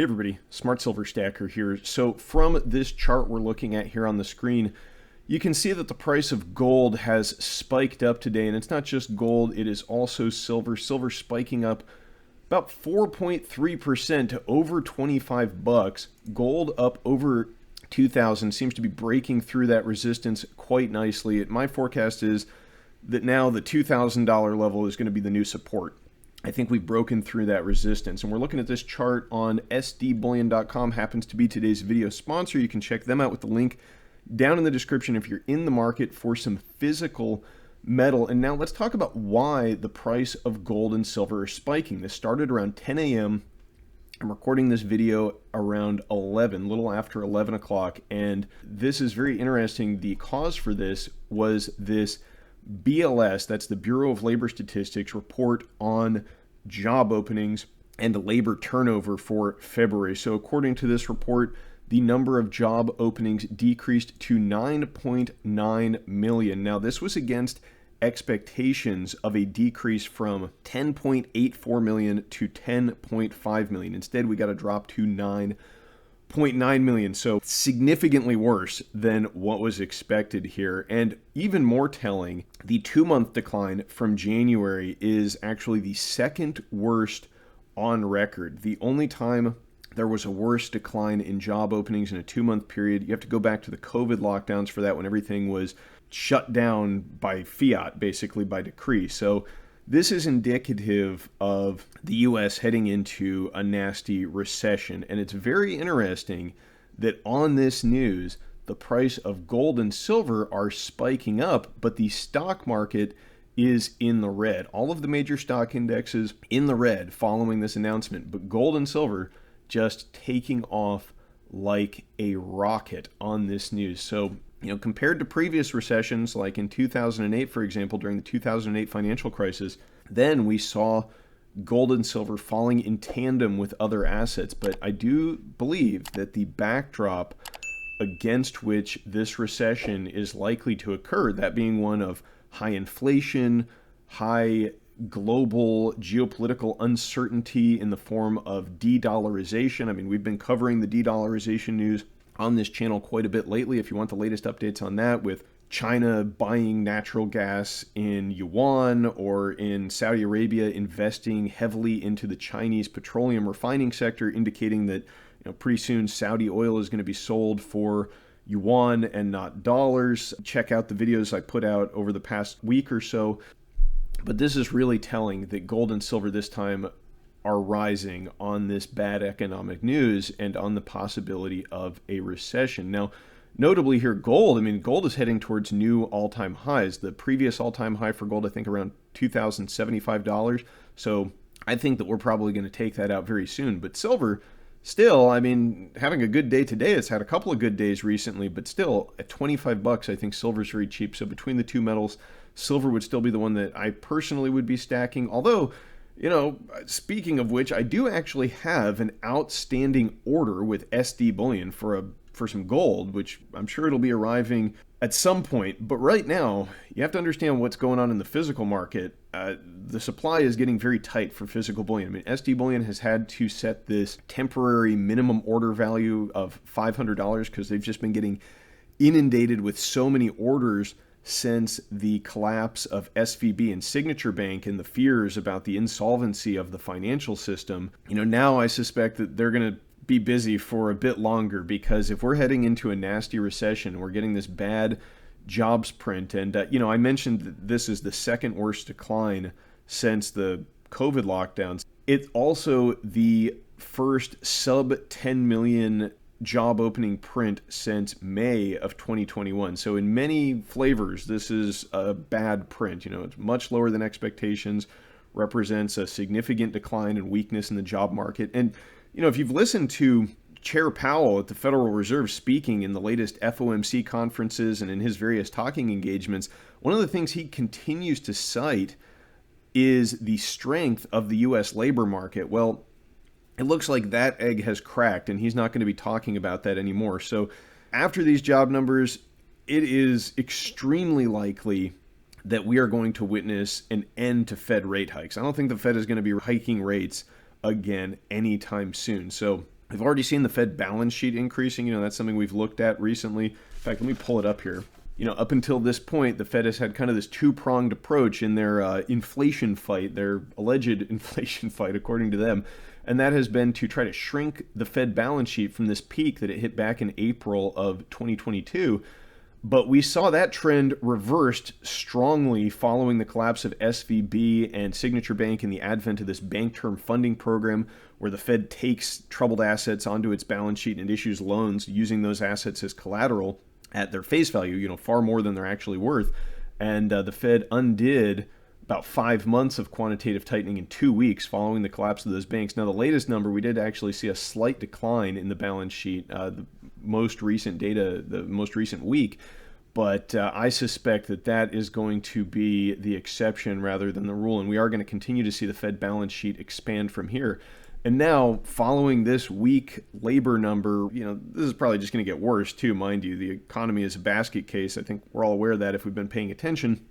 Hey everybody, Smart Silver Stacker here. So from this chart we're looking at here on the screen, you can see that the price of gold has spiked up today, and it's not just gold, it is also silver. Silver spiking up about 4.3% to over 25 bucks. Gold up over 2,000, seems to be breaking through that resistance quite nicely. My forecast is that now the $2,000 level is going to be the new support. I think we've broken through that resistance, and we're looking at this chart on sdbullion.com. Happens to be today's video sponsor. You can check them out with the link down in the description if you're in the market for some physical metal. And now let's talk about why the price of gold and silver are spiking. This started around 10 a.m. I'm recording this video around 11, a little after 11 o'clock, and this is very interesting. The cause for this was this BLS, that's the Bureau of Labor Statistics, report on job openings and labor turnover for February. So according to this report, the number of job openings decreased to 9.9 million. Now this was against expectations of a decrease from 10.84 million to 10.5 million. Instead, we got a drop to 9.9 million, so significantly worse than what was expected here. And even more telling, the 2-month decline from January is actually the second worst on record. The only time there was a worse decline in job openings in a 2-month period, you have to go back to the COVID lockdowns for that, when everything was shut down by fiat, basically by decree. So this is indicative of the U.S. heading into a nasty recession, and it's very interesting that on this news, the price of gold and silver are spiking up, but the stock market is in the red. All of the major stock indexes in the red following this announcement, but gold and silver just taking off like a rocket on this news. So, compared to previous recessions, like in 2008, for example, during the 2008 financial crisis, then we saw gold and silver falling in tandem with other assets. But I do believe that the backdrop against which this recession is likely to occur, that being one of high inflation, high global geopolitical uncertainty in the form of de-dollarization. I mean, we've been covering the de-dollarization news on this channel quite a bit lately. If you want the latest updates on that, with China buying natural gas in yuan, or in Saudi Arabia investing heavily into the Chinese petroleum refining sector, indicating that pretty soon Saudi oil is going to be sold for yuan and not dollars. Check out the videos I put out over the past week or so. But this is really telling that gold and silver this time are rising on this bad economic news and on the possibility of a recession. Now, notably here, gold is heading towards new all-time highs. The previous all-time high for gold, I think, around $2,075. So I think that we're probably going to take that out very soon. But silver, still, having a good day today. It's had a couple of good days recently, but still at 25 bucks, I think silver is very cheap. So between the two metals, silver would still be the one that I personally would be stacking. Although, speaking of which, I do actually have an outstanding order with SD Bullion for some gold, which I'm sure it'll be arriving at some point. But right now, you have to understand what's going on in the physical market. The supply is getting very tight for physical bullion. SD Bullion has had to set this temporary minimum order value of $500 because they've just been getting inundated with so many orders since the collapse of SVB and Signature Bank and the fears about the insolvency of the financial system. Now I suspect that they're going to be busy for a bit longer, because if we're heading into a nasty recession, we're getting this bad jobs print, and I mentioned that this is the second worst decline since the COVID lockdowns. It's also the first sub 10 million job opening print since May of 2021. So in many flavors, this is a bad print. It's much lower than expectations, represents a significant decline and weakness in the job market. And, if you've listened to Chair Powell at the Federal Reserve speaking in the latest FOMC conferences and in his various talking engagements, one of the things he continues to cite is the strength of the U.S. labor market. Well, it looks like that egg has cracked, and he's not going to be talking about that anymore. So after these job numbers, it is extremely likely that we are going to witness an end to Fed rate hikes. I don't think the Fed is going to be hiking rates again anytime soon. So We've already seen the Fed balance sheet increasing. That's something we've looked at recently. In fact, let me pull it up here. Up until this point, the Fed has had kind of this two-pronged approach in their inflation fight, their alleged inflation fight, according to them. And that has been to try to shrink the Fed balance sheet from this peak that it hit back in April of 2022. But we saw that trend reversed strongly following the collapse of SVB and Signature Bank and the advent of this bank term funding program, where the Fed takes troubled assets onto its balance sheet and issues loans using those assets as collateral at their face value, far more than they're actually worth. And the Fed undid about 5 months of quantitative tightening in 2 weeks following the collapse of those banks. Now, the latest number, we did actually see a slight decline in the balance sheet, the most recent data, the most recent week. But I suspect that is going to be the exception rather than the rule. And we are going to continue to see the Fed balance sheet expand from here. And now, following this weak labor number, this is probably just going to get worse too, mind you. The economy is a basket case. I think we're all aware of that if we've been paying attention.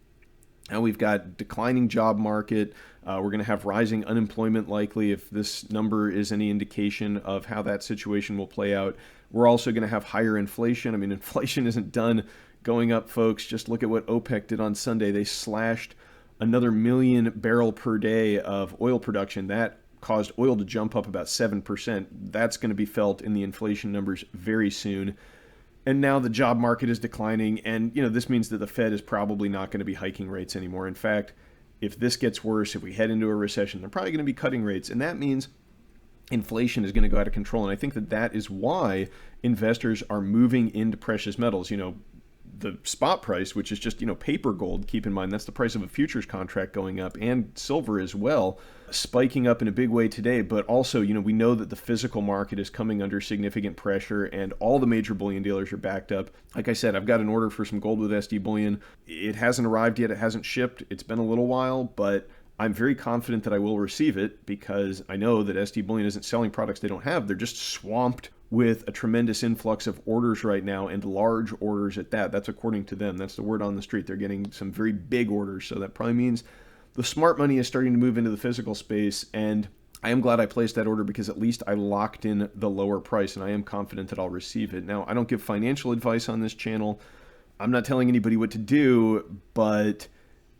Now we've got declining job market. We're going to have rising unemployment likely if this number is any indication of how that situation will play out. We're also going to have higher inflation. I mean, inflation isn't done going up, folks. Just look at what OPEC did on Sunday. They slashed another 1 million barrel per day of oil production. That caused oil to jump up about 7%. That's going to be felt in the inflation numbers very soon. And now the job market is declining, and this means that the Fed is probably not going to be hiking rates anymore. In fact, if this gets worse, if we head into a recession, they're probably going to be cutting rates, and that means inflation is going to go out of control. And I think that is why investors are moving into precious metals. The spot price, which is just, paper gold, keep in mind, that's the price of a futures contract going up, and silver as well, spiking up in a big way today. But also, we know that the physical market is coming under significant pressure, and all the major bullion dealers are backed up. Like I said, I've got an order for some gold with SD Bullion. It hasn't arrived yet. It hasn't shipped. It's been a little while, but I'm very confident that I will receive it because I know that SD Bullion isn't selling products they don't have. They're just swamped with a tremendous influx of orders right now, and large orders at that. That's according to them. That's the word on the street. They're getting some very big orders. So that probably means the smart money is starting to move into the physical space. And I am glad I placed that order because at least I locked in the lower price, and I am confident that I'll receive it. Now, I don't give financial advice on this channel. I'm not telling anybody what to do, but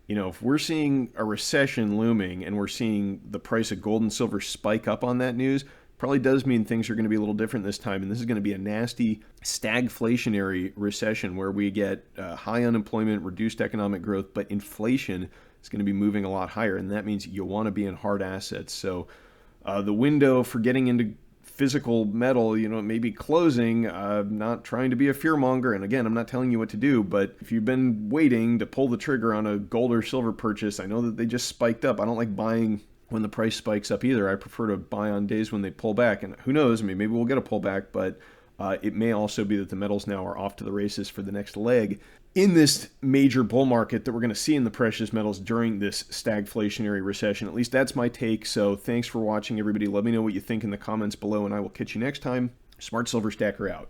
if we're seeing a recession looming and we're seeing the price of gold and silver spike up on that news, probably does mean things are going to be a little different this time. And this is going to be a nasty stagflationary recession where we get high unemployment, reduced economic growth, but inflation is going to be moving a lot higher. And that means you want to be in hard assets. So the window for getting into physical metal, it may be closing. I'm not trying to be a fearmonger. And again, I'm not telling you what to do, but if you've been waiting to pull the trigger on a gold or silver purchase, I know that they just spiked up. I don't like buying when the price spikes up either. I prefer to buy on days when they pull back. And who knows, maybe we'll get a pullback, but it may also be that the metals now are off to the races for the next leg in this major bull market that we're going to see in the precious metals during this stagflationary recession. At least that's my take. So thanks for watching, everybody. Let me know what you think in the comments below, and I will catch you next time. Smart Silver Stacker out.